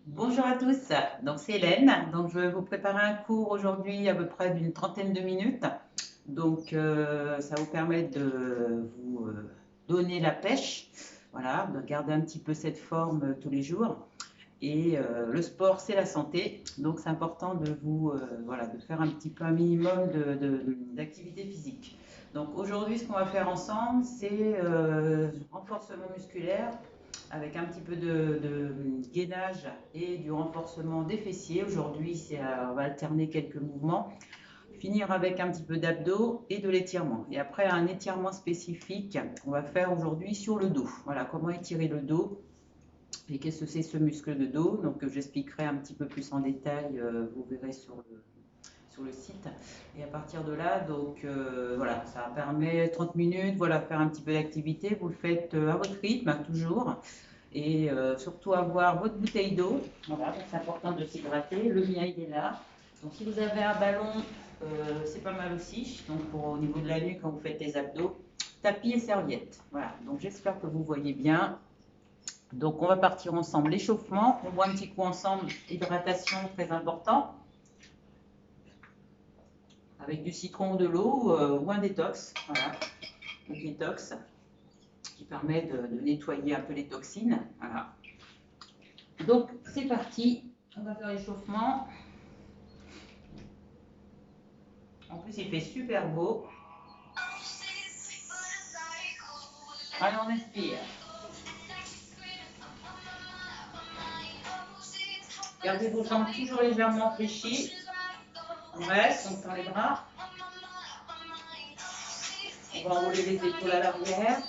Bonjour à tous, donc c'est Hélène. Donc je vais vous préparer un cours aujourd'hui à peu près d'une trentaine de minutes. Donc ça vous permet de vous donner la pêche, voilà, de garder un petit peu cette forme tous les jours. Et le sport, c'est la santé, donc c'est important de vous, voilà, de faire un petit peu un minimum d'activité physique. Donc aujourd'hui, ce qu'on va faire ensemble, c'est renforcement musculaire avec un petit peu de gainage et du renforcement des fessiers. Aujourd'hui, on va alterner quelques mouvements. Finir avec un petit peu d'abdos et de l'étirement. Et après, un étirement spécifique, on va faire aujourd'hui sur le dos. Voilà, comment étirer le dos et qu'est-ce que c'est ce muscle de dos. Donc, j'expliquerai un petit peu plus en détail, vous verrez sur le site. Et à partir de là, donc voilà, ça permet 30 minutes, voilà, faire un petit peu d'activité. Vous le faites à votre rythme, toujours. Et surtout avoir votre bouteille d'eau. Voilà, donc c'est important de s'hydrater. Le mien, il est là. Donc si vous avez un ballon, c'est pas mal aussi. Donc au niveau de la nuque, quand vous faites les abdos, tapis et serviette. Voilà, donc j'espère que vous voyez bien. Donc on va partir ensemble. L'échauffement, on boit un petit coup ensemble. Hydratation, très important. Avec du citron ou de l'eau ou un détox. Voilà, un détox qui permet de nettoyer un peu les toxines. Voilà. Donc c'est parti, on va faire l'échauffement. En plus il fait super beau. Allez, on expire. Gardez vos jambes toujours légèrement fléchies. On reste, on tend les bras. On va enrouler les épaules à l'arrière.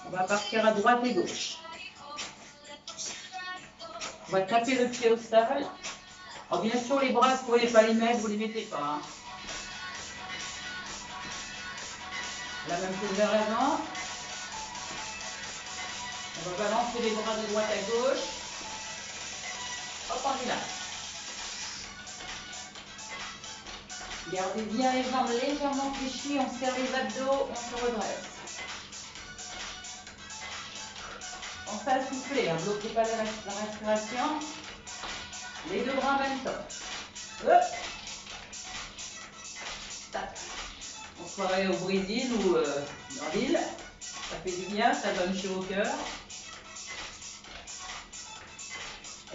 On va partir à droite et gauche. On va taper le pied au sol. Alors bien sûr les bras, si vous ne voulez pas les mettre, vous ne les mettez pas. Hein. La même chose vers l'avant. On va balancer les bras de droite à gauche. Hop, on est là. Gardez bien les jambes légèrement fléchies, on serre les abdos, on se redresse. On fait à souffler, ne bloquez pas la respiration. Les deux bras en même temps. Hop. Tac. On se croirait au Brésil ou dans l'île. Ça fait du bien, ça donne chaud au cœur.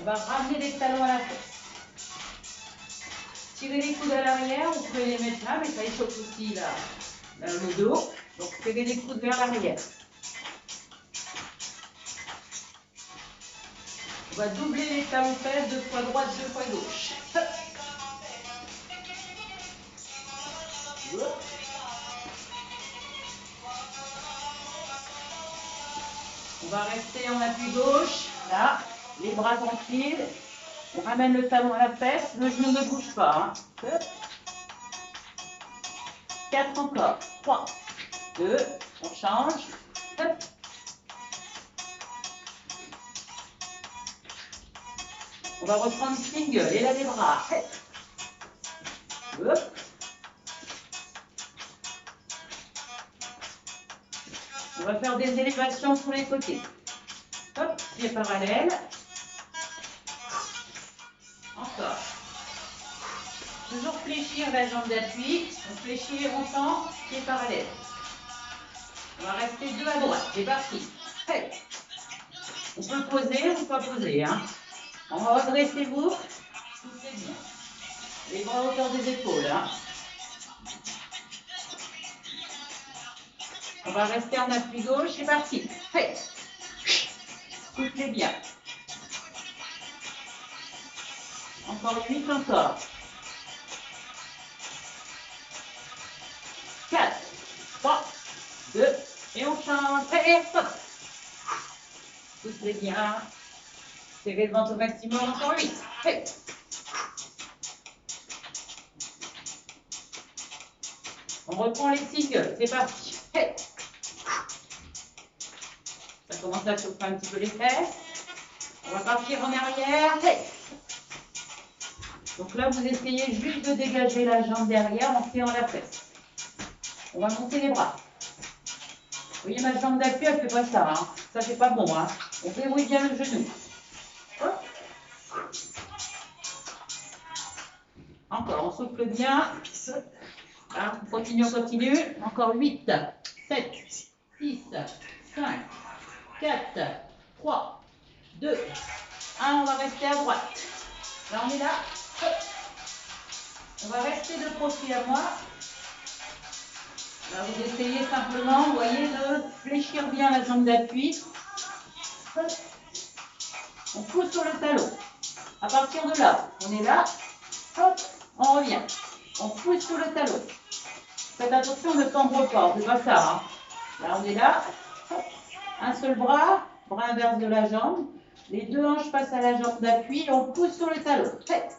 On va ramener les talons à la tête. Tirez les coudes à l'arrière, vous pouvez les mettre là, mais ça échauffe aussi là, le dos. Donc tirez les coudes vers l'arrière. On va doubler les talons fesses, 2 fois droite, 2 fois gauche. On va rester en appui gauche, là, les bras tranquilles. On ramène le talon à la fesse, le genou ne bouge pas. Hein. 4 encore. 3, 2, on change. Hop. On va reprendre single, et là les bras. Hop. On va faire des élévations sur les côtés. Hop, pied parallèle. Encore. Toujours fléchir la jambe d'appui. On fléchit, on tend, pied parallèle. On va rester 2 à droite. C'est parti. Hey. On peut poser ou pas poser. Hein. Redressez-vous. Soufflez bien. Les bras à hauteur des épaules. Hein. On va rester en appui gauche. C'est parti. Hey. Soufflez bien. Encore 8 encore. 4, 3, 2, et on change. Et stop. Soufflez bien. Serrez le ventre au maximum. Encore 8. Hey. On reprend les singles. C'est parti. Hey. Ça commence à chauffer un petit peu les fesses. On va partir en arrière. Hey. Donc là, vous essayez juste de dégager la jambe derrière en serrant la fesse. On va monter les bras. voyez, ma jambe d'appui, elle ne fait pas ça. Hein. Ça, c'est pas bon. Hein. On verrouille bien le genou. Hop. Encore, on souffle bien. Là, on continue, on continue. Encore 8, 7, 6, 5, 4, 3, 2, 1. On va rester à droite. Là, on est là. Hop. On va rester de profil à moi. Là, vous essayez simplement, vous voyez, de fléchir bien la jambe d'appui. On pousse sur le talon. À partir de là, on est là. Hop, on revient. On pousse sur le talon. Faites attention, ne tombe pas. On ne fait pas ça. Hein. Là, on est là. Hop. Un seul bras, bras inverse de la jambe. Les deux hanches passent à la jambe d'appui et on pousse sur le talon. Faites.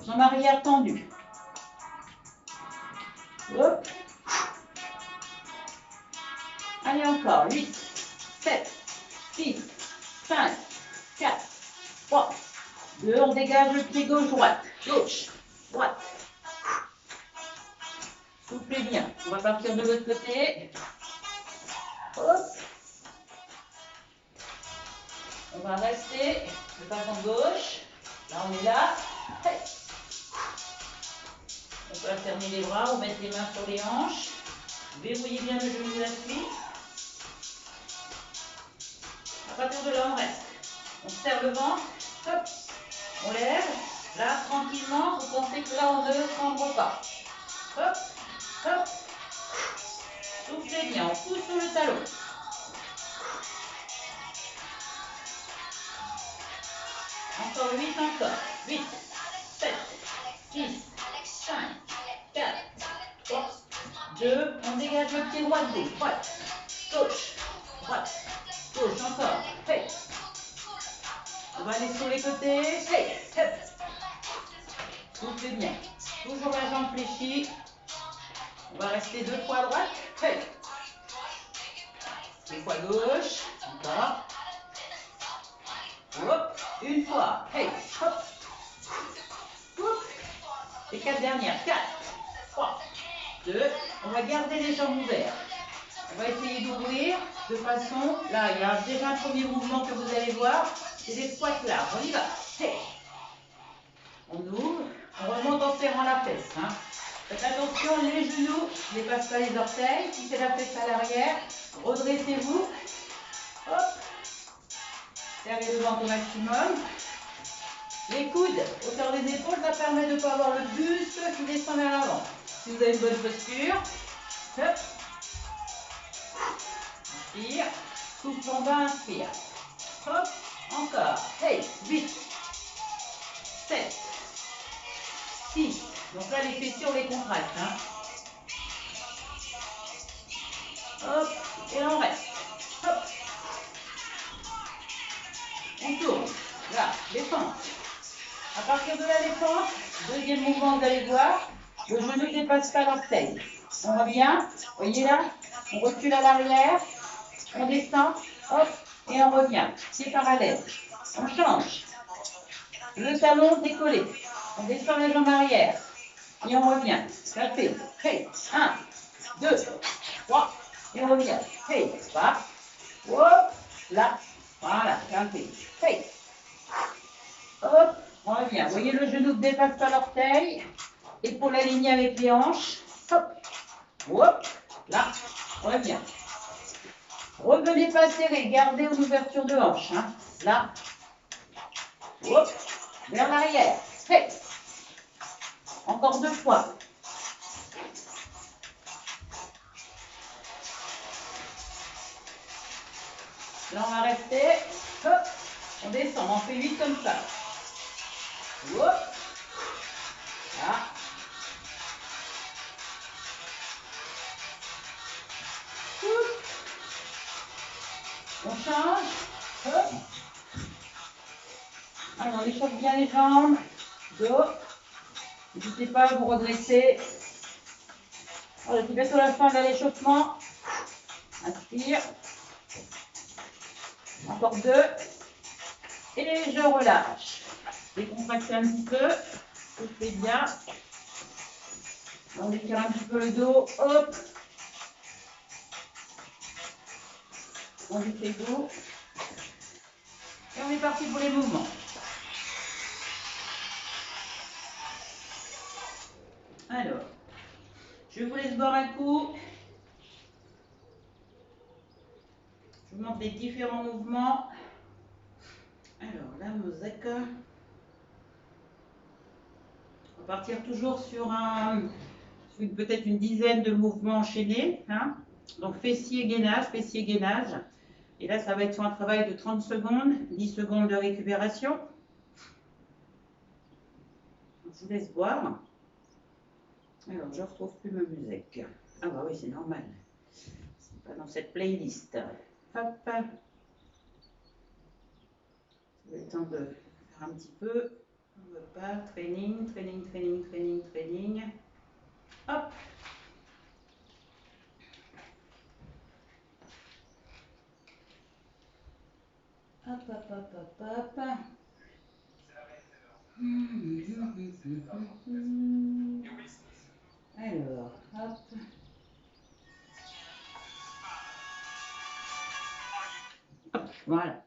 Jambe arrière tendue. Hop. Allez encore. 8, 7, 6, 5, 4, 3, 2. On dégage le pied gauche-droite. Gauche, droite. Soufflez bien. On va partir de l'autre côté. Hop. On va rester de façon gauche. Là, on est là. Hey. On peut alterner les bras ou mettre les mains sur les hanches. Verrouillez bien le genou d'appui. À partir de là, on reste. On serre le ventre. Hop. On lève. Là, tranquillement, vous pensez que là, on ne cambre pas. Hop. Hop. Soufflez bien. On pousse sur le talon. Encore 8, encore. 8, 7, 6, 5, 4, 3, 2. On dégage le pied droit de gauche. Droite, gauche, droite, gauche. Encore. Hey. On va aller sur les côtés. Hey. Hop. Soufflez bien. Toujours la jambe fléchie. On va rester 2 fois à droite. Hey. 2 fois gauche. Encore. Hop. Une fois. Hey. Hop. Hop. Les 4 dernières. 4, 3, 2. On va garder les jambes ouvertes. On va essayer d'ouvrir de façon... Là, il y a déjà un premier mouvement que vous allez voir. C'est des squats larges. On y va. Hey. On ouvre. On remonte en serrant la fesse. Hein. Faites attention, les genoux ne dépassent pas les orteils. Si c'est la fesse à l'arrière, redressez-vous. Hop. Serrez le ventre au maximum. Les coudes, hauteur des épaules, ça permet de ne pas avoir le buste qui descend vers l'avant. Si vous avez une bonne posture, hop. Inspire. Souffle en bas, inspire. Hop. Encore. Hey. 8, 7, 6. Donc là, les fessiers, on les contracte. Hein. Hop. Et là, on reste. Hop. On tourne. Là, défense. À partir de la défense, deuxième mouvement, vous allez voir, le genou ne dépasse pas l'orteil. On revient. Voyez là, on recule à l'arrière. On descend. Hop. Et on revient. C'est parallèle. On change. Le talon décollé. On descend la jambe arrière. Et on revient. Ça fait. Hey. 1, 2, 3. Et on revient. Hey. Là. Hop. Là. Voilà. Ça fait. Hey. Hop. On revient. Vous voyez, le genou ne dépasse pas l'orteil. Épaule alignée avec les hanches. Hop. Hop. Là. On revient. Revenez pas serré. Gardez une ouverture de hanche. Hein. Là. Hop. Vers l'arrière. Hey. Encore 2 fois. Là, on va rester. Hop. On descend. On fait 8 comme ça. Hop. Là. Hop. On change. Hop. Alors, on échauffe bien les jambes. Dos. N'hésitez pas à vous redresser. Alors, je suis bientôt à la fin de l'échauffement. Inspire. Encore 2. Et je relâche. Décontractez un petit peu. Soufflez bien. On étire un petit peu le dos. Hop. on du frigo. Et on est parti pour les mouvements. Alors, je vous laisse boire un coup. Je vous montre les différents mouvements. Alors, la mosaïque. On va partir toujours sur peut-être une dizaine de mouvements enchaînés. Hein. Donc, fessier, gainage, fessier, gainage. Et là, ça va être sur un travail de 30 secondes, 10 secondes de récupération. Je vous laisse boire. Alors, je ne retrouve plus ma musique. Ah bah oui, c'est normal. C'est pas dans cette playlist. Hop. J'ai le temps de faire un petit peu. On ne veut pas. Training, training, training, training, training. Hop. Hop, hop, hop, hop, hop. Alors, hop. Hop, voilà.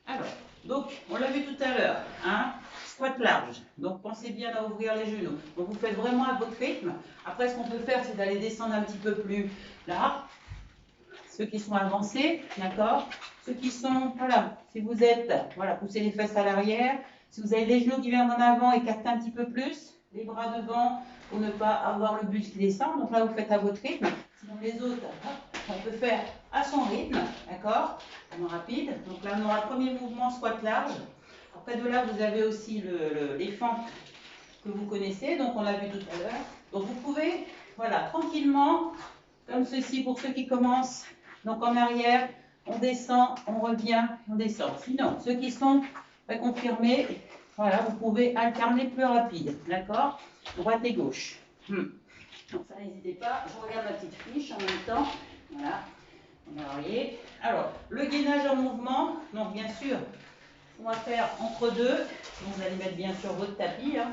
Alors, donc, on l'a vu tout à l'heure, hein, squat large. Donc, pensez bien à ouvrir les genoux. Donc, vous faites vraiment à votre rythme. Après, ce qu'on peut faire, c'est d'aller descendre un petit peu plus là. Ceux qui sont avancés, d'accord. Ceux qui sont, voilà, si vous êtes, voilà, poussez les fesses à l'arrière. Si vous avez les genoux qui viennent en avant, écartez un petit peu plus. Les bras devant pour ne pas avoir le buste qui descend. Donc là, vous faites à votre rythme. Sinon, les autres, on peut faire à son rythme, d'accord, vraiment rapide. Donc là, on aura le premier mouvement, squat large. Après de là, vous avez aussi les fentes que vous connaissez. Donc, on l'a vu tout à l'heure. Donc, vous pouvez, voilà, tranquillement, comme ceci pour ceux qui commencent. Donc, en arrière, on descend, on revient, on descend. Sinon, ceux qui sont confirmés, voilà, vous pouvez alterner plus rapide, d'accord, droite et gauche. Donc ça, n'hésitez pas, je regarde ma petite fiche en même temps, voilà, on va voyez. Alors, le gainage en mouvement, donc bien sûr, on va faire entre deux, donc vous allez mettre bien sûr votre tapis, hein.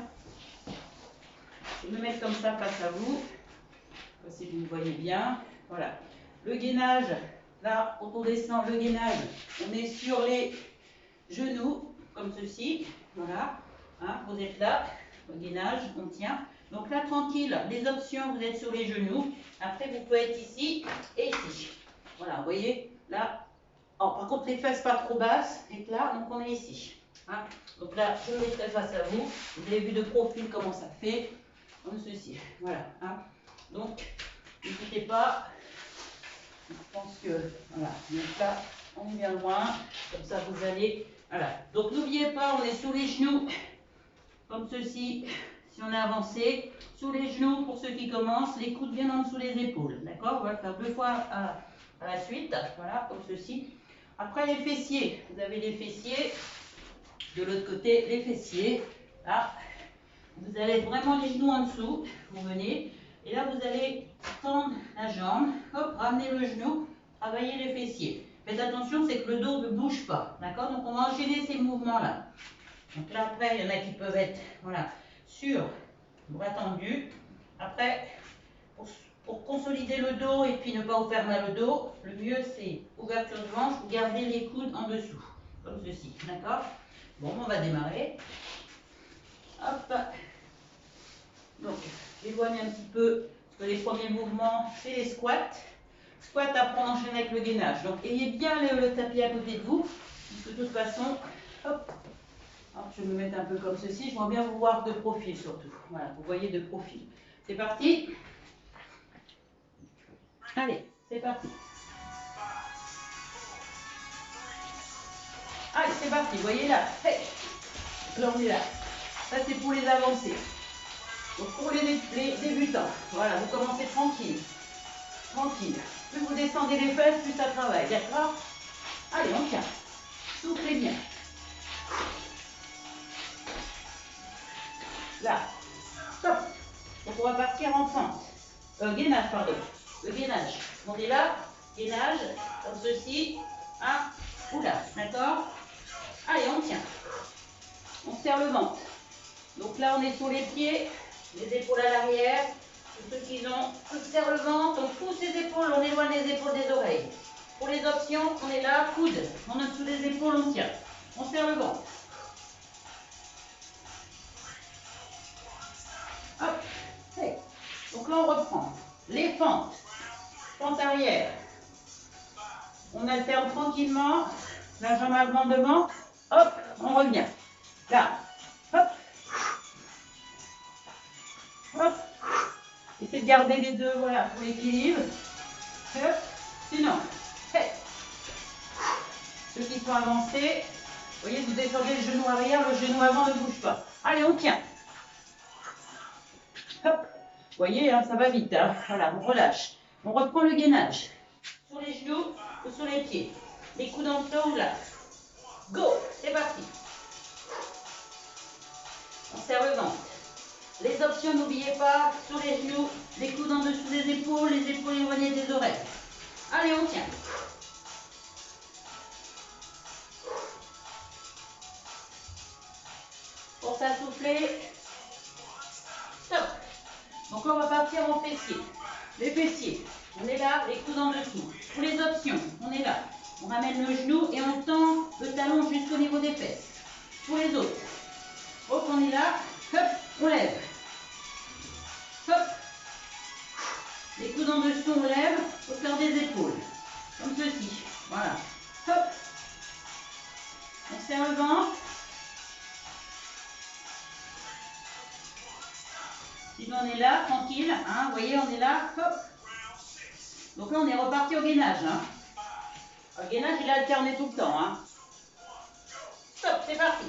Je vais me mettre comme ça face à vous, si vous me voyez bien, voilà. Le gainage, là, quand on descend le gainage, on est sur les genoux, comme ceci, voilà, hein, vous êtes là, le gainage, on tient. Donc là, tranquille, les options, vous êtes sur les genoux. Après, vous pouvez être ici et ici. Voilà, vous voyez, là. Oh, par contre, les fesses pas trop basses. Et là, donc on est ici. Hein. Donc là, je me mettrai face à vous. Vous avez vu de profil comment ça fait. Comme ceci. Voilà. Hein. Donc, n'hésitez pas. Je pense que, voilà. Donc là, on est bien loin. Comme ça, vous allez. Voilà. Donc, n'oubliez pas, on est sur les genoux. Comme ceci. Si on est avancé, sous les genoux pour ceux qui commencent, les coudes bien en dessous les épaules. D'accord. On va le faire 2 fois à la suite. Voilà, comme ceci. Après les fessiers, vous avez les fessiers. De l'autre côté, les fessiers. Là, vous allez vraiment les genoux en dessous. Vous venez. Et là, vous allez tendre la jambe. Hop, ramener le genou. Travailler les fessiers. Faites attention, c'est que le dos ne bouge pas. D'accord. Donc, on va enchaîner ces mouvements-là. Donc là, après, il y en a qui peuvent être, voilà, sur bras tendus. Après, pour consolider le dos et puis ne pas vous faire mal au dos, le mieux c'est ouverture de hanche, vous gardez les coudes en dessous, comme ceci, d'accord. Bon, on va démarrer. Hop. Donc, j'éloigne un petit peu, parce que les premiers mouvements, c'est les squats. Squat, après on enchaîne avec le gainage. Donc, ayez bien le tapis à côté de vous, puisque de toute façon, hop. Alors, je vais me mettre un peu comme ceci. Je vois bien vous voir de profil surtout. Voilà, vous voyez de profil. C'est parti. Allez, c'est parti. Allez, c'est parti. Vous voyez là. Hey. Là, on est là. Ça, c'est pour les avancés. Donc, pour les débutants, voilà, vous commencez tranquille. Tranquille. Plus vous descendez les fesses, plus ça travaille. D'accord. Allez, on tient. Soufflez bien. Là. Stop. Donc, on va partir en fente. Gainage, pardon. Le gainage. On est là. Gainage. Comme ceci. Un. Oula. D'accord. Allez, on tient. On serre le ventre. Donc là, on est sur les pieds. Les épaules à l'arrière. Pour ceux qui ont, on serre le ventre. On pousse les épaules. On éloigne les épaules des oreilles. Pour les options, on est là, coude en dessous des épaules, on tient. On serre le ventre. Hop. Hey. Donc là, on reprend. Les fentes. Fente arrière. On alterne tranquillement. La jambe avant devant. Hop, on revient. Là. Hop. Hop. Essayez de garder les deux, voilà, pour l'équilibre. Hop. Sinon, hey. Ceux qui sont avancés, vous voyez, vous descendez le genou arrière, le genou avant ne bouge pas. Allez, on tient. Hop. Vous voyez, hein, ça va vite. Hein. Voilà, on relâche. On reprend le gainage. Sur les genoux ou sur les pieds. Les coudes en dessous ou là. Go, c'est parti. On serre le ventre. Les options, n'oubliez pas, sur les genoux, les coudes en dessous des épaules, les épaules éloignées des oreilles. Allez, on tient. Pour s'assouffler. Stop. Donc là, on va partir en fessiers. Les fessiers, on est là, les coudes en dessous. Pour les options, on est là. On ramène le genou et on tend le talon jusqu'au niveau des fesses. Pour les autres, hop, on est là, hop, on lève. Hop. Les coudes en dessous, on lève, hauteur des épaules. Comme ceci. Voilà. Hop. On serre le ventre. Sinon, on est là, tranquille. Hein, vous voyez, on est là. Hop. Donc là, on est reparti au gainage. Hein. Le gainage, il est alterné tout le temps. Hein. Stop, c'est parti.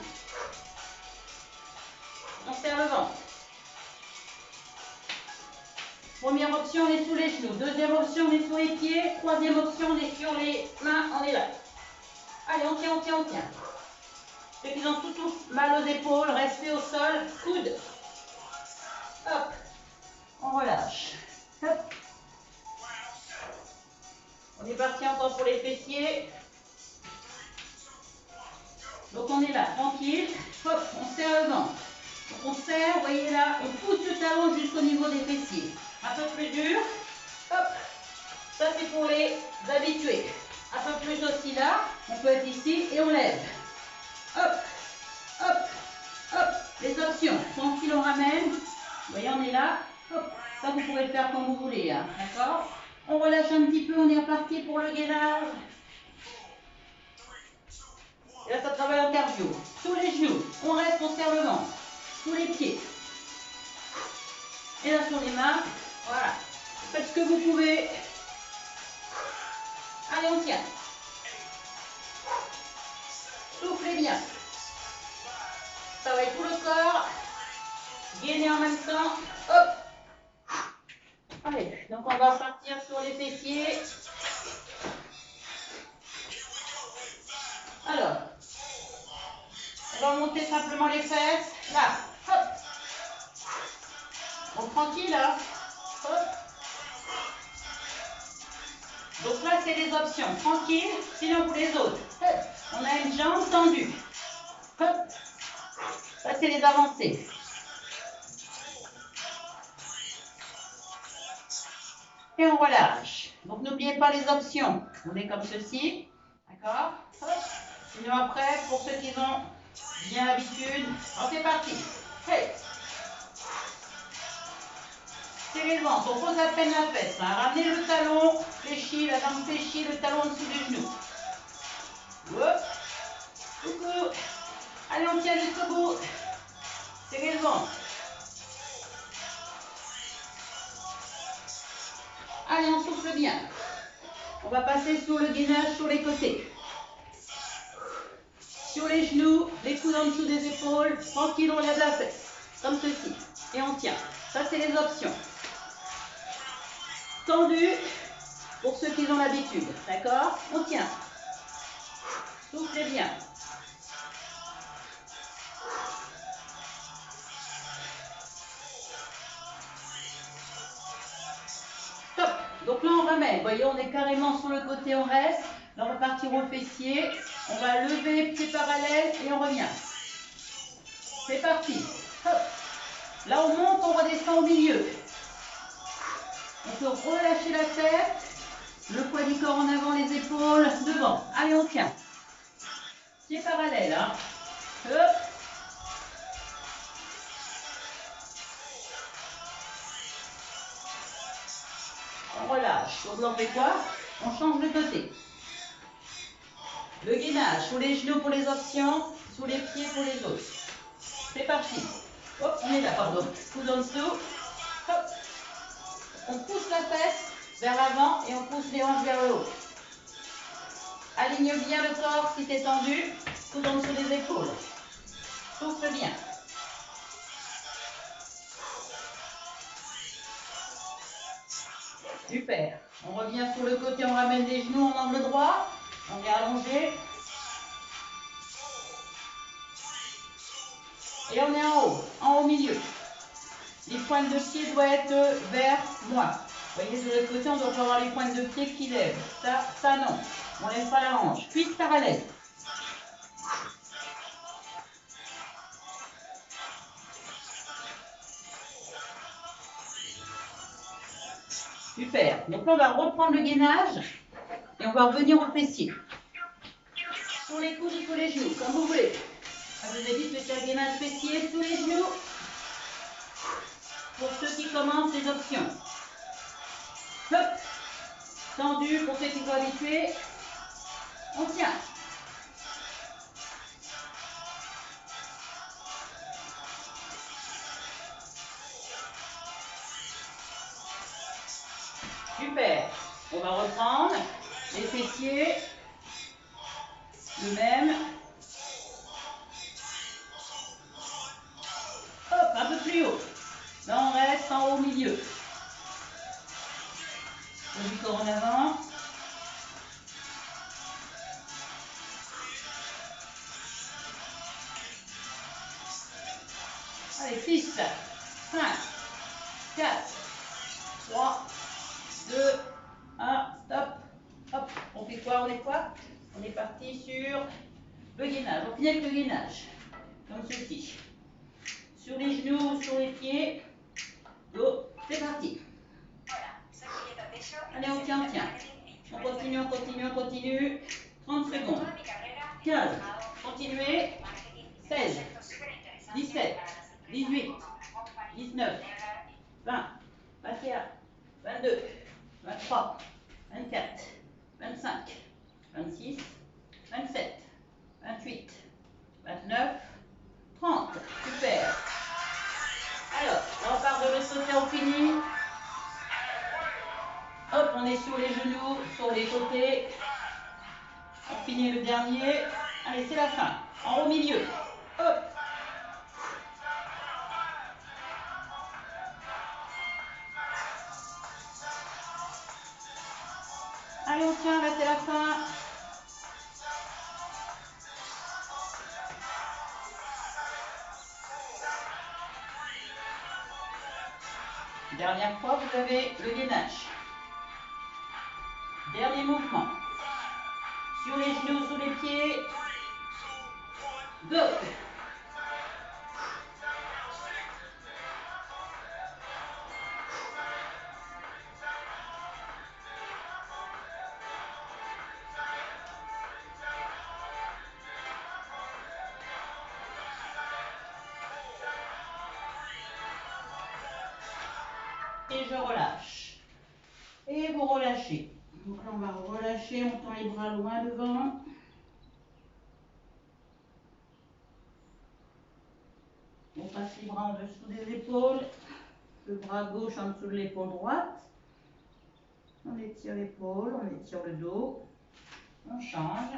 On serre le ventre. Première option, on est sous les genoux. Deuxième option, on est sur les pieds. Troisième option, on est sur les mains. On est là. Allez, on tient, on tient, on tient. Ceux qui ont tout mal aux épaules, restez au sol. Coude. Hop. On relâche. Hop. On est parti encore pour les fessiers. Donc on est là, tranquille. Hop, on serre le ventre. Donc on serre, vous voyez là, on pousse le talon jusqu'au niveau des fessiers. Un peu plus dur. Hop. Ça c'est pour les habitués. Un peu plus aussi là. On peut être ici et on lève. Hop. Hop. Hop. Les options. Tranquille, on ramène. Vous voyez, on est là. Hop. Ça vous pouvez le faire comme vous voulez. Hein. D'accord? On relâche un petit peu, on est reparti pour le gainage. Et là, ça travaille en cardio. Sous les genoux, on reste, on serre le ventre. Sous les pieds. Et là, sur les mains, voilà. Faites ce que vous pouvez. Allez, on tient. Soufflez bien. Travaillez tout le corps. Gainez en même temps. Hop. Allez, donc on va partir sur les fessiers. Alors, on va monter simplement les fesses. Là, hop. Donc tranquille, là. Hop. Donc là, c'est les options. Tranquille, sinon pour les autres. Hop. On a une jambe tendue. Hop. Ça, c'est les avancées. Et on relâche. Donc n'oubliez pas les options. On est comme ceci. D'accord? Sinon après, pour ceux qui ont bien l'habitude, c'est parti. Hey. Serrez le ventre. On pose à peine la fesse. Hein. Ramenez le talon, fléchi, la jambe fléchie, le talon en dessous du genou. Hop. Coucou. Allez, on tient jusqu'au bout. Serrez le ventre. Allez, on souffle bien. On va passer sur le gainage sur les côtés. Sur les genoux, les coudes en dessous des épaules. Tranquille, on lève la fesse. Comme ceci. Et on tient. Ça, c'est les options. Tendu pour ceux qui ont l'habitude. D'accord? On tient. Soufflez bien. Top. Donc là, on ramène. Vous voyez, on est carrément sur le côté, on reste. Là, on va partir au fessier. On va lever pieds parallèles et on revient. C'est parti. Hop. Là, on monte, on redescend au milieu. On peut relâcher la tête. Le poids du corps en avant, les épaules devant. Allez, on tient. Pieds parallèles. Hein. Hop. On relâche. Donc on fait quoi? On change de côté. Le gainage, sous les genoux pour les options, sous les pieds pour les autres. C'est parti. Hop, on est là, pardon. Coude en dessous. Hop. On pousse la fesse vers l'avant et on pousse les hanches vers le haut. Aligne bien le corps si tu es tendu. Coude en dessous des épaules. Souffle bien. Super. On revient sur le côté, on ramène les genoux en angle droit. On est allongé. Et on est en haut milieu. Les pointes de pied doivent être vers moi. Vous voyez, sur le côté, on doit avoir les pointes de pied qui lèvent. Ça non. On ne lève pas la hanche. Cuisse parallèle. Super. Donc là, on va reprendre le gainage et on va revenir au fessier. Sur les coudes et sur les genoux, comme vous voulez. Je vous ai dit de faire le gainage fessier sous les genoux. Pour ceux qui commencent, les options. Hop. Tendu pour ceux qui sont habitués. On tient. Super. On va reprendre les fessiers. Le même. Hop, un peu plus haut. Là, on reste en haut milieu. Le du corps en avant. Allez, 6, 5, 4, 3, 2, 1, stop. Hop, on fait quoi? On est quoi? On est parti sur le gainage. On finit avec le gainage. Comme ceci. Sur les genoux, sur les pieds. Go, c'est parti. Allez, on tient, on tient. On continue, on continue, on continue. 30 secondes. 15. Continuez. 16. 17. 18. 19. 20. 21. 22. 23. 24. 25. 26. 27. 28. 29. 30. Super. Alors, on repart de l'autre côté, on finit. Hop, on est sur les genoux, sur les côtés. On finit le dernier. Allez, c'est la fin. En haut milieu. Hop. Allez, on tient, là, c'est la fin. Dernière fois, vous avez le gainage. Dernier mouvement. Sur les genoux, sous les pieds. Go! Et je relâche. Et vous relâchez. Donc là, on va relâcher, on tend les bras loin devant. On passe les bras en dessous des épaules. Le bras gauche en dessous de l'épaule droite. On étire l'épaule, on étire le dos. On change.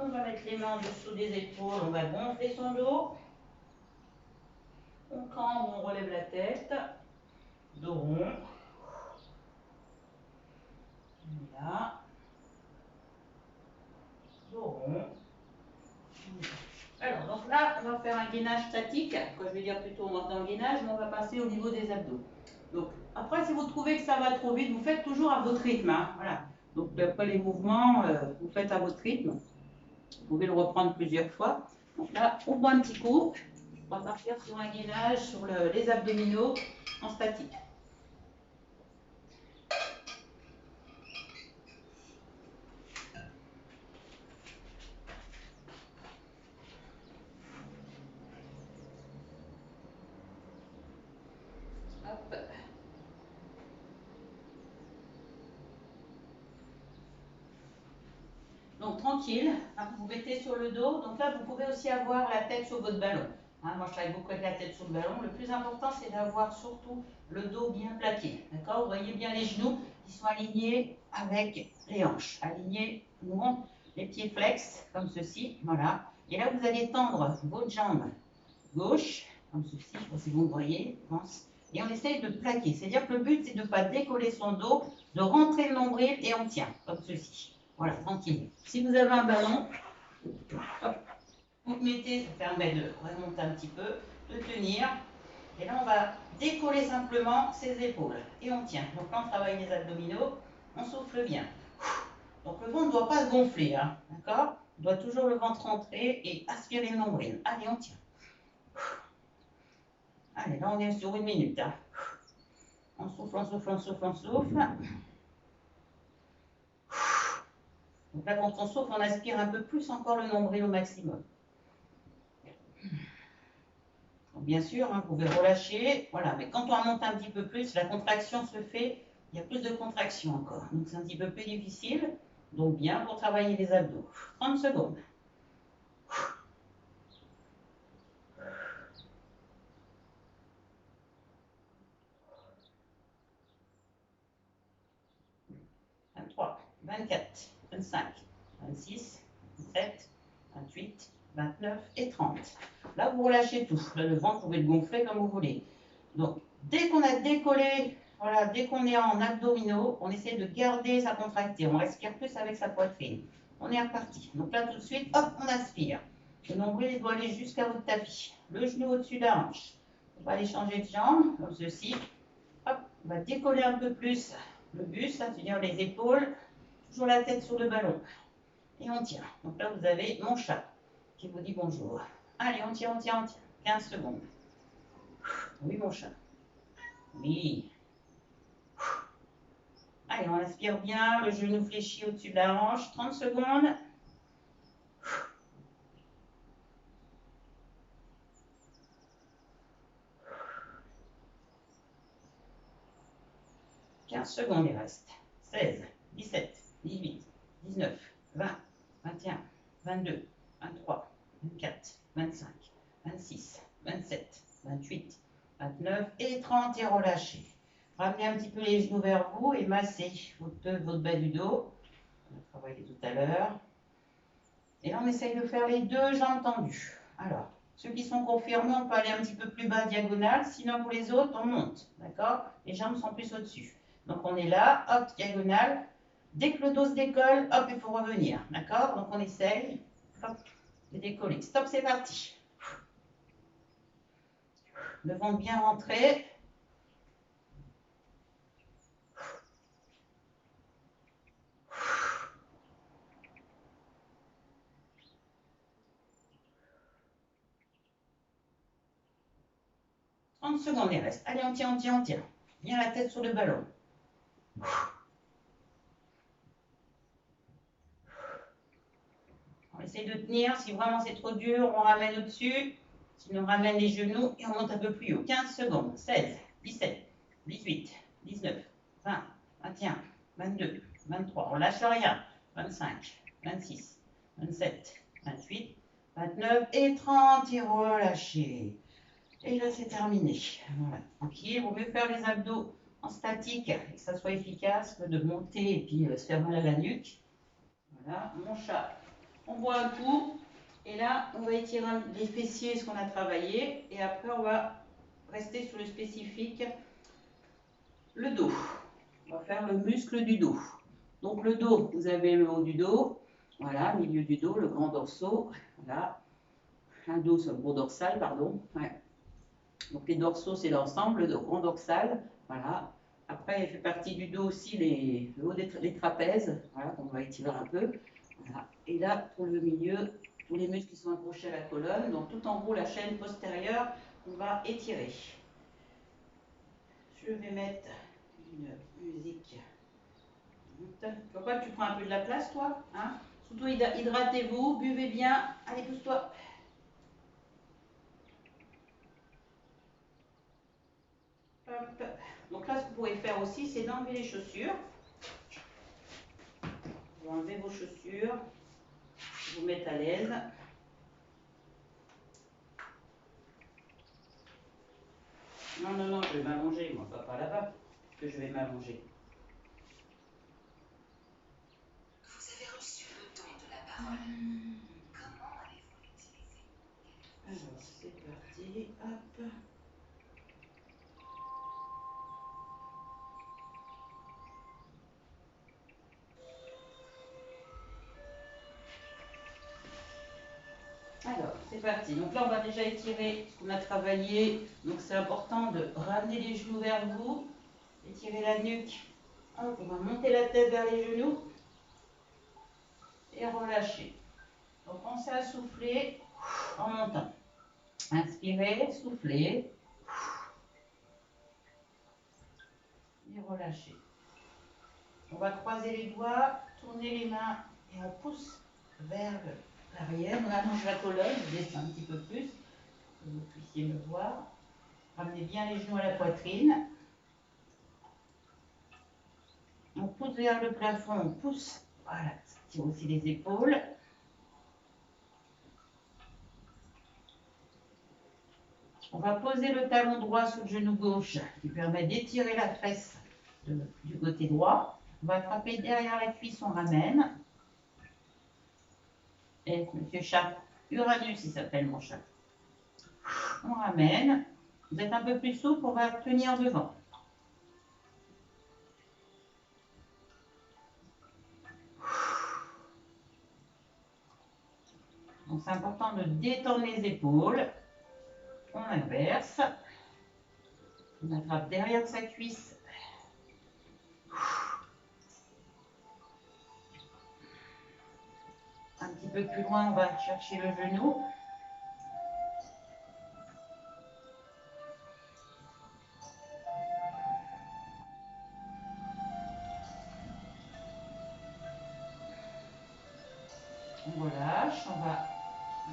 On va mettre les mains en dessous des épaules, on va gonfler son dos. On cambre, on relève la tête. Dos rond. On est là. Dos rond. Alors, donc là, on va faire un gainage statique. Quand je vais dire plutôt on va faire un gainage, mais on va passer au niveau des abdos. Donc, après, si vous trouvez que ça va trop vite, vous faites toujours à votre rythme. Hein, voilà. Donc, après les mouvements, vous faites à votre rythme. Vous pouvez le reprendre plusieurs fois. Donc là, on boit un petit coup. On va partir sur un gainage sur les abdominaux en statique. Hop. Donc tranquille, hein, vous mettez sur le dos. Donc là, vous pouvez aussi avoir la tête sur votre ballon. Hein, moi, je travaille beaucoup avec la tête sur le ballon. Le plus important, c'est d'avoir surtout le dos bien plaqué. D'accord? Vous voyez bien les genoux qui sont alignés avec les hanches. Alignés, non, les pieds flex, comme ceci. Voilà. Et là, vous allez tendre votre jambe gauche, comme ceci. Je ne sais pas si vous voyez, je pense. Et on essaye de plaquer. C'est-à-dire que le but, c'est de ne pas décoller son dos, de rentrer le nombril et on tient, comme ceci. Voilà, tranquille. Si vous avez un ballon, hop, vous mettez, ça permet de remonter un petit peu, de tenir. Et là, on va décoller simplement ses épaules. Et on tient. Donc là, on travaille les abdominaux, on souffle bien. Donc le ventre ne doit pas se gonfler, hein, d'accord? On doit toujours le ventre rentrer et aspirer le nombril. Allez, on tient. Allez, là, on est sur 1 minute. Hein. On souffle, on souffle, on souffle, on souffle. Donc là, quand on souffle, on aspire un peu plus encore le nombril au maximum. Donc, bien sûr, hein, vous pouvez relâcher, voilà, mais quand on monte un petit peu plus, la contraction se fait, il y a plus de contraction encore. Donc c'est un petit peu plus difficile, donc bien pour travailler les abdos. 30 secondes. « 23, 24, 25, 26, 27, 28, 29 et 30. Là, vous relâchez tout. Là, le ventre, vous pouvez le gonfler comme vous voulez. Donc, dès qu'on a décollé, voilà, dès qu'on est en abdominaux, on essaie de garder sa contractée. On respire plus avec sa poitrine. On est reparti. Donc là, tout de suite, hop, on aspire. Le nombril doit aller jusqu'à votre tapis. Le genou au-dessus de la hanche. On va aller changer de jambe, comme ceci. Hop, on va décoller un peu plus le buste, c'est-à-dire les épaules. Toujours la tête sur le ballon. Et on tient. Donc là, vous avez mon chat qui vous dit bonjour. Allez, on tient, on tient, on tient. 15 secondes. Oui, mon chat. Oui. Allez, on inspire bien, le genou fléchi au-dessus de la hanche. 30 secondes. « 15 secondes, il reste. 16, 17, 18, 19, 20, 21, 22, 23, 24, 25, 26, 27, 28, 29 et 30 et relâchez. Ramenez un petit peu les genoux vers vous et massez votre bas du dos. On a travaillé tout à l'heure. Et là, on essaye de faire les deux jambes tendues. Alors, ceux qui sont confirmés, on peut aller un petit peu plus bas, diagonale. Sinon, pour les autres, on monte. D'accord? Les jambes sont plus au-dessus. Donc, on est là, hop, diagonale. Dès que le dos se décolle, hop, il faut revenir. D'accord? Donc, on essaye, hop, de décoller. Stop, c'est parti. Le ventre bien rentré. « 30 secondes, il reste. Allez, on tient, on tient, on tient. Bien la tête sur le ballon. On essaie de tenir. Si vraiment c'est trop dur, on ramène au-dessus. Sinon, on ramène les genoux et on monte un peu plus haut. 15 secondes. 16, 17, 18, 19, 20, 21, 22, 23. On lâche rien. 25, 26, 27, 28, 29 et 30. Et relâchez. Et là, c'est terminé. Voilà, tranquille. Il vaut mieux faire les abdos en statique et que ça soit efficace que de monter et puis se faire mal à la nuque. Voilà, mon chat. On voit un coup. Et là, on va étirer les fessiers, ce qu'on a travaillé. Et après, on va rester sur le spécifique, le dos. On va faire le muscle du dos. Donc, le dos, vous avez le haut du dos. Voilà, milieu du dos, le grand dorsaux. Voilà. Un dos sur le gros dorsal, pardon. Ouais. Donc les dorsaux, c'est l'ensemble, le grand dorsal, voilà. Après, il fait partie du dos aussi le haut des trapèzes, voilà, qu'on va étirer un peu. Voilà. Et là, pour le milieu, tous les muscles qui sont accrochés à la colonne. Donc tout en haut, la chaîne postérieure, on va étirer. Je vais mettre une musique. Tu vois pas que tu prends un peu de la place, toi, hein? Surtout hydratez-vous, buvez bien. Allez, pousse-toi. Hop. Donc là, ce que vous pouvez faire aussi, c'est d'enlever les chaussures. Vous enlevez vos chaussures, vous mettre à l'aise. Non, non, non, je vais m'allonger, moi, pas là-bas, que je vais m'allonger. Vous avez reçu le don de la parole. Comment allez-vous l'utiliser? Alors, c'est parti, hop. Alors, c'est parti. Donc là, on va déjà étirer ce qu'on a travaillé. Donc, c'est important de ramener les genoux vers vous, étirer la nuque. Hop, on va monter la tête vers les genoux et relâcher. Donc, pensez à souffler en montant. Inspirez, soufflez et relâchez. On va croiser les doigts, tourner les mains et on pousse vers l'arrière. On allonge la colonne, je descends un petit peu plus, que vous puissiez me voir. Ramenez bien les genoux à la poitrine. On pousse vers le plafond, on pousse. Voilà, ça tire aussi les épaules. On va poser le talon droit sur le genou gauche, qui permet d'étirer la fesse du côté droit. On va attraper derrière la cuisse, on ramène. Et monsieur chat, Uranus, il s'appelle mon chat. On ramène. Vous êtes un peu plus souple, on va tenir devant. Donc c'est important de détendre les épaules. On inverse. On attrape derrière sa cuisse. Un petit peu plus loin, on va chercher le genou. On relâche, on va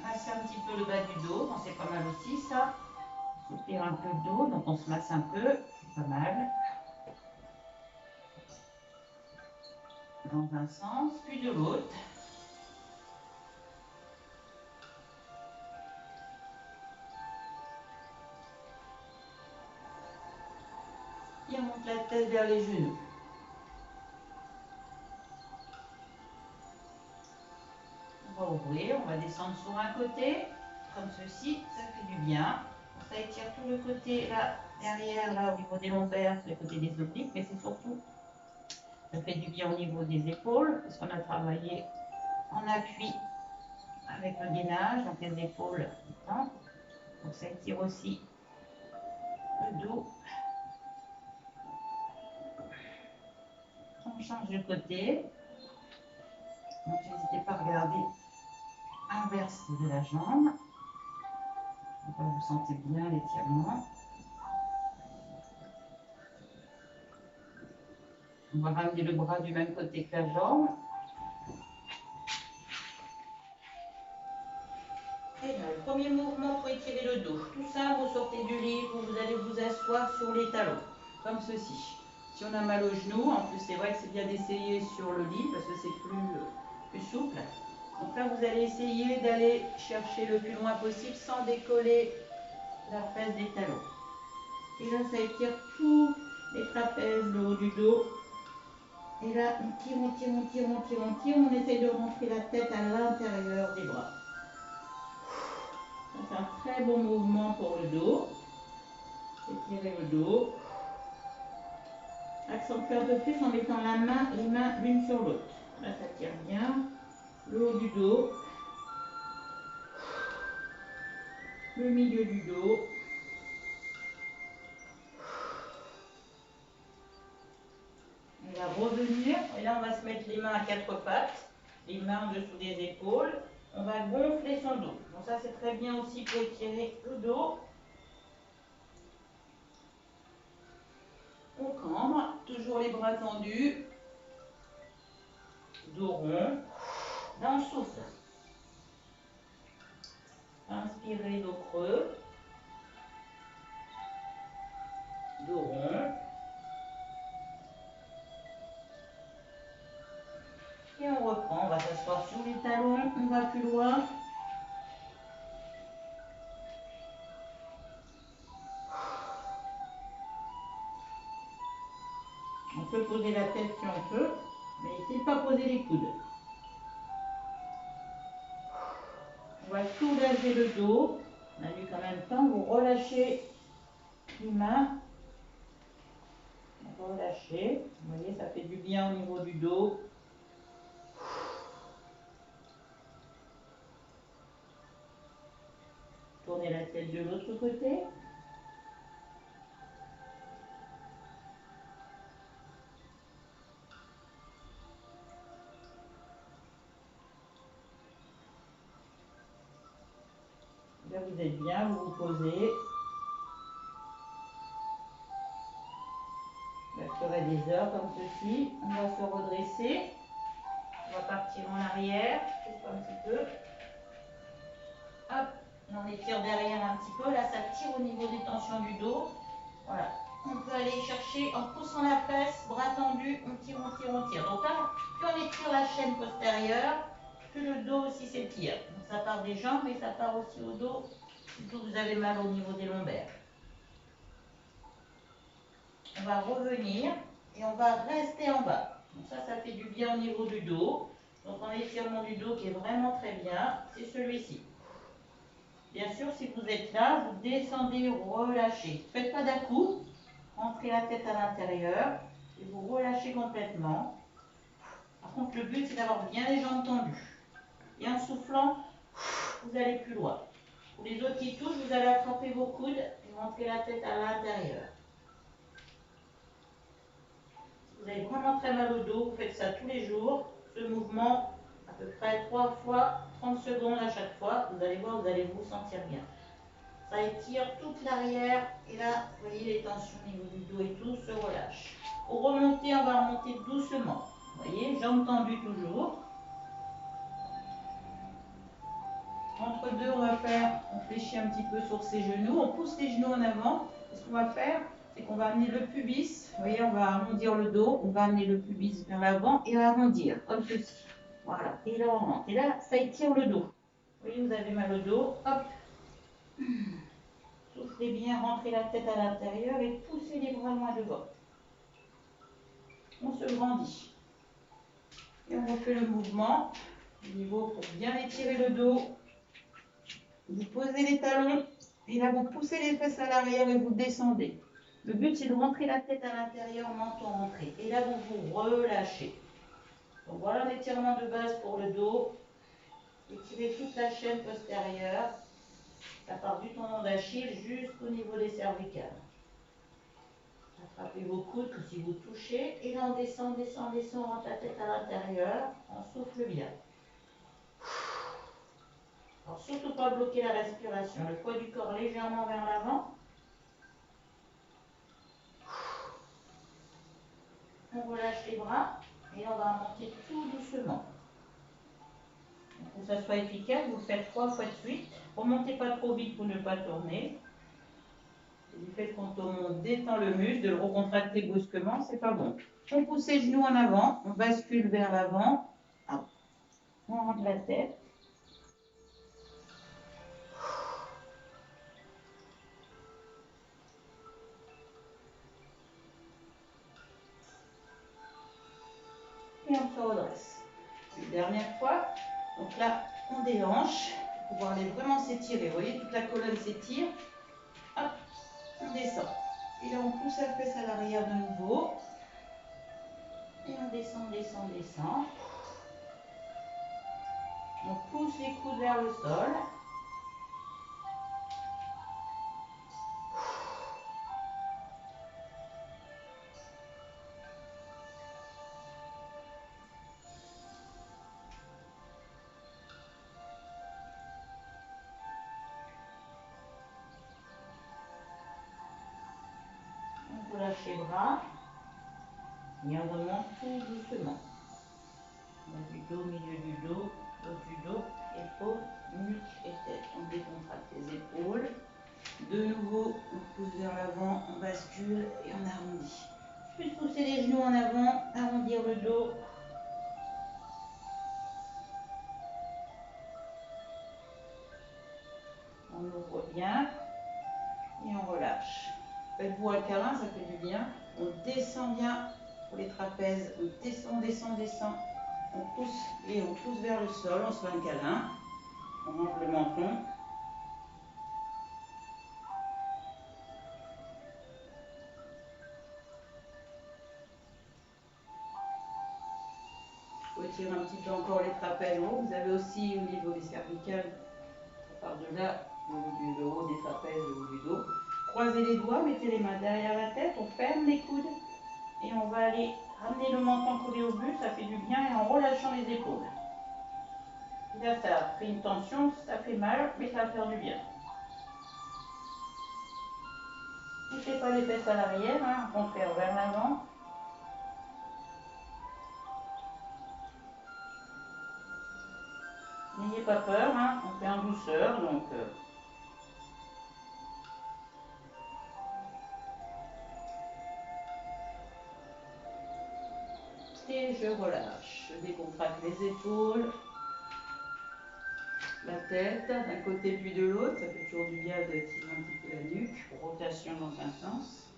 masser un petit peu le bas du dos. Bon, c'est pas mal aussi ça. Soutenir un peu le dos, donc on se masse un peu, c'est pas mal. Dans un sens, puis de l'autre. Et on monte la tête vers les genoux. On va ouvrir, on va descendre sur un côté, comme ceci, ça fait du bien. Ça étire tout le côté là, derrière, là, au niveau des lombaires, sur le côté des obliques, mais c'est surtout, ça fait du bien au niveau des épaules, parce qu'on a travaillé en appui avec le gainage, donc les épaules, donc ça étire aussi le dos. On change de côté. Donc n'hésitez pas à regarder l'inverse de la jambe. Donc là, vous sentez bien l'étirement. On va ramener le bras du même côté que la jambe. Et là, le premier mouvement pour étirer le dos. Tout ça, vous sortez du lit, vous allez vous asseoir sur les talons, comme ceci. Si on a mal au genou, en plus c'est vrai que c'est bien d'essayer sur le lit parce que c'est plus souple. Donc là, vous allez essayer d'aller chercher le plus loin possible sans décoller la fesse des talons. Et là, ça étire tous les trapèzes, le haut du dos. Et là, on tire, on tire, on tire, on tire, on tire. On essaye de rentrer la tête à l'intérieur des bras. Ça, c'est un très bon mouvement pour le dos. Étirer le dos. Accentuer un peu plus en mettant les mains l'une sur l'autre. Là, ça tire bien. Le haut du dos. Le milieu du dos. On va revenir et là on va se mettre les mains à quatre pattes, les mains en dessous des épaules on va gonfler son dos. Donc ça, c'est très bien aussi pour étirer le dos. On cambre, toujours les bras tendus, dos rond. Là, on souffle. Inspirez, dos creux, dos rond. Et on reprend, on va s'asseoir sur les talons, on va plus loin. On peut poser la tête si on peut, mais essayez de ne pas poser les coudes. On va soulager le dos. On a vu qu'en même temps, vous relâchez les mains. Relâchez. Vous voyez, ça fait du bien au niveau du dos. Tournez la tête de l'autre côté. Là, vous êtes bien, vous vous posez. Vous ferez des heures comme ceci. On va se redresser. On va partir en arrière. Juste un petit peu. Hop. On étire derrière un petit peu. Là, ça tire au niveau des tensions du dos. Voilà. On peut aller chercher en poussant la fesse, bras tendus. On tire, on tire, on tire. Donc là, plus on étire la chaîne postérieure, plus le dos aussi s'étire. Donc ça part des jambes, mais ça part aussi au dos. Surtout vous avez mal au niveau des lombaires. On va revenir et on va rester en bas. Donc ça fait du bien au niveau du dos. Donc un étirement du dos qui est vraiment très bien, c'est celui-ci. Bien sûr, si vous êtes là, vous descendez, relâchez. Faites pas d'un-coup, rentrez la tête à l'intérieur et vous relâchez complètement. Par contre, le but, c'est d'avoir bien les jambes tendues. Et en soufflant, vous allez plus loin. Pour les autres qui touchent, vous allez attraper vos coudes et rentrer la tête à l'intérieur. Vous avez vraiment très mal au dos, vous faites ça tous les jours. Ce mouvement, à peu près 3 fois, 30 secondes à chaque fois. Vous allez voir, vous allez vous sentir bien. Ça étire toute l'arrière. Et là, vous voyez les tensions au niveau du dos et tout se relâchent. Pour remonter, on va remonter doucement. Vous voyez, jambes tendues toujours. Entre deux, on fléchit un petit peu sur ses genoux. On pousse les genoux en avant. Et ce qu'on va faire, c'est qu'on va amener le pubis. Vous voyez, on va arrondir le dos. On va amener le pubis vers l'avant et arrondir, comme ceci. Voilà. Et là, on rentre. Et là, ça étire le dos. Vous voyez, vous avez mal au dos. Hop. Soufflez bien, rentrez la tête à l'intérieur et poussez les bras loin devant. On se grandit. Et on refait le mouvement. Au niveau pour bien étirer le dos. Vous posez les talons et là vous poussez les fesses à l'arrière et vous descendez. Le but c'est de rentrer la tête à l'intérieur, menton rentré. Et là vous vous relâchez. Donc voilà un étirement de base pour le dos. Étirez toute la chaîne postérieure. Ça part du tendon d'Achille jusqu'au niveau des cervicales. Attrapez vos coudes que si vous touchez. Et là on descend, descend, descend, on rentre la tête à l'intérieur. On souffle bien. Alors surtout pas bloquer la respiration. Le poids du corps légèrement vers l'avant. On relâche les bras et on va monter tout doucement. Pour que ça soit efficace, vous le faites 3 fois de suite. Remontez pas trop vite pour ne pas tourner. Et du fait quand on détend le muscle, de le recontracter brusquement, c'est pas bon. On pousse les genoux en avant, on bascule vers l'avant. On rentre la tête. Et on se redresse. Une dernière fois. Donc là, on déhanche pour pouvoir aller vraiment s'étirer. Vous voyez, toute la colonne s'étire. Hop, on descend. Et là, on pousse la fesse à l'arrière de nouveau. Et on descend, descend, descend. On pousse les coudes vers le sol. crochet bras. Et on remonte tout doucement. Bas du dos, milieu du dos, haut du dos, épaules, nuque et tête. On décontracte les épaules. De nouveau, on pousse vers l'avant, on bascule et on arrondit. Plus pousser les genoux en avant, arrondir le dos. On ouvre bien et on relâche. Faites-vous un câlin, ça fait du bien. On descend bien pour les trapèzes. On descend, descend, descend. On pousse et on pousse vers le sol. On se fait un câlin. On monte le menton. Vous tirez un petit peu encore les trapèzes en haut. Vous avez aussi au niveau des cervicales, par de là, le haut des trapèzes, le haut du dos. Croisez les doigts, mettez les mains derrière la tête, on ferme les coudes et on va aller ramener le menton collé au buste, ça fait du bien et en relâchant les épaules. Et là, ça fait une tension, ça fait mal, mais ça va faire du bien. Ne poussez pas les fesses à l'arrière, hein, au contraire vers l'avant. N'ayez pas peur, hein, on fait en douceur, donc... Et je relâche, je décontracte les épaules, la tête d'un côté puis de l'autre, ça fait toujours du bien de tirer un petit peu la nuque, rotation dans un sens.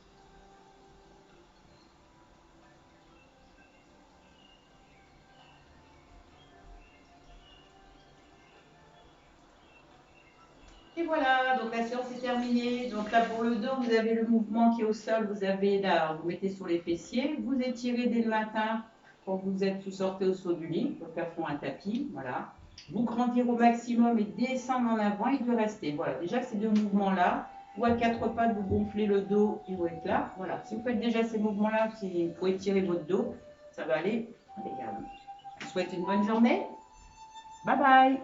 Et voilà, donc la séance est terminée. Donc là pour le dos, vous avez le mouvement qui est au sol, vous avez là, vous mettez sur les fessiers, vous étirez dès le matin quand vous sortez au saut du lit, pour faire fond un tapis, voilà. Vous grandir au maximum et descendre en avant et de rester. Voilà, déjà ces deux mouvements-là, ou à quatre pattes, vous gonflez le dos et vous êtes là. Voilà, si vous faites déjà ces mouvements-là, pour étirer votre dos, ça va aller impeccable. Je vous souhaite une bonne journée. Bye bye.